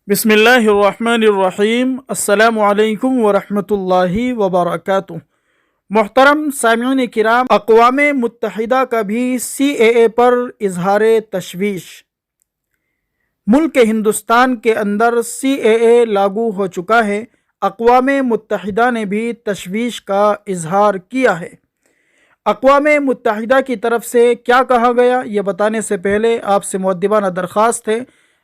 بسم اللہ الرحمن الرحیم۔ السلام علیکم ورحمۃ اللہ وبرکاتہ۔ محترم سامعین کرام، اقوام متحدہ کا بھی سی اے اے پر اظہار تشویش۔ ملک ہندوستان کے اندر سی اے اے لاگو ہو چکا ہے۔ اقوام متحدہ نے بھی تشویش کا اظہار کیا ہے۔ اقوام متحدہ کی طرف سے کیا کہا گیا، یہ بتانے سے پہلے آپ سے مؤدبانہ درخواست ہے،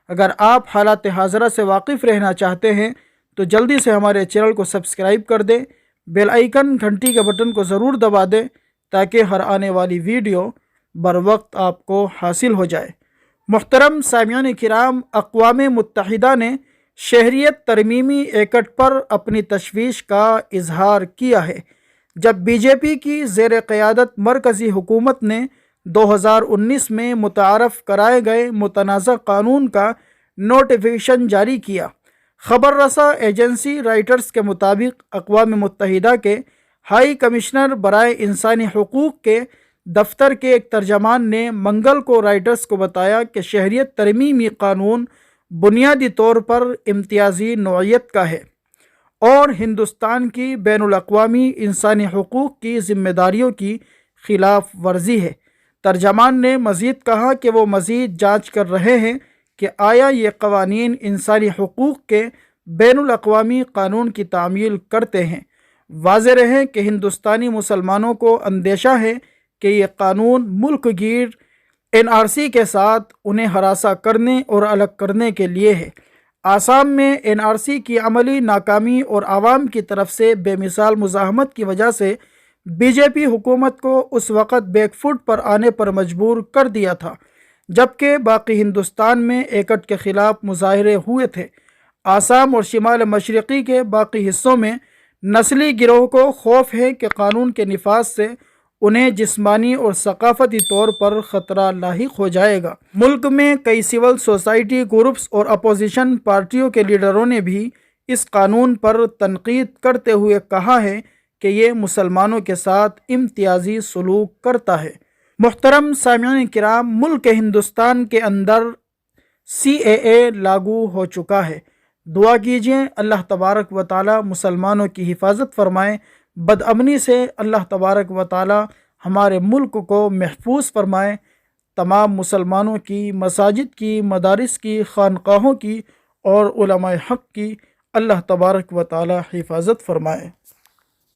اگر آپ حالات حاضرہ سے واقف رہنا چاہتے ہیں تو جلدی سے ہمارے چینل کو سبسکرائب کر دیں، بیل آئیکن گھنٹی کے بٹن کو ضرور دبا دیں تاکہ ہر آنے والی ویڈیو بر وقت آپ کو حاصل ہو جائے۔ محترم سامعین کرام، اقوام متحدہ نے شہریت ترمیمی ایکٹ پر اپنی تشویش کا اظہار کیا ہے، جب بی جے پی کی زیر قیادت مرکزی حکومت نے 2019 میں متعارف کرائے گئے متنازع قانون کا نوٹیفیکیشن جاری کیا۔ خبر رساں ایجنسی رائٹرز کے مطابق اقوام متحدہ کے ہائی کمشنر برائے انسانی حقوق کے دفتر کے ایک ترجمان نے منگل کو رائٹرز کو بتایا کہ شہریت ترمیمی قانون بنیادی طور پر امتیازی نوعیت کا ہے اور ہندوستان کی بین الاقوامی انسانی حقوق کی ذمہ داریوں کی خلاف ورزی ہے۔ ترجمان نے مزید کہا کہ وہ مزید جانچ کر رہے ہیں کہ آیا یہ قوانین انسانی حقوق کے بین الاقوامی قانون کی تعمیل کرتے ہیں۔ واضح رہے کہ ہندوستانی مسلمانوں کو اندیشہ ہے کہ یہ قانون ملک گیر این آر سی کے ساتھ انہیں ہراساں کرنے اور الگ کرنے کے لیے ہے۔ آسام میں این آر سی کی عملی ناکامی اور عوام کی طرف سے بے مثال مزاحمت کی وجہ سے بی جے پی حکومت کو اس وقت بیک فٹ پر آنے پر مجبور کر دیا تھا، جبکہ باقی ہندوستان میں ایکٹ کے خلاف مظاہرے ہوئے تھے۔ آسام اور شمال مشرقی کے باقی حصوں میں نسلی گروہ کو خوف ہے کہ قانون کے نفاذ سے انہیں جسمانی اور ثقافتی طور پر خطرہ لاحق ہو جائے گا۔ ملک میں کئی سول سوسائٹی گروپس اور اپوزیشن پارٹیوں کے لیڈروں نے بھی اس قانون پر تنقید کرتے ہوئے کہا ہے کہ یہ مسلمانوں کے ساتھ امتیازی سلوک کرتا ہے۔ محترم سامعین کرام، ملک ہندوستان کے اندر سی اے اے لاگو ہو چکا ہے۔ دعا کیجئے اللہ تبارک و تعالی مسلمانوں کی حفاظت فرمائے، بدامنی سے اللہ تبارک و تعالی ہمارے ملک کو محفوظ فرمائے، تمام مسلمانوں کی مساجد کی، مدارس کی، خانقاہوں کی اور علماء حق کی اللہ تبارک و تعالی حفاظت فرمائے۔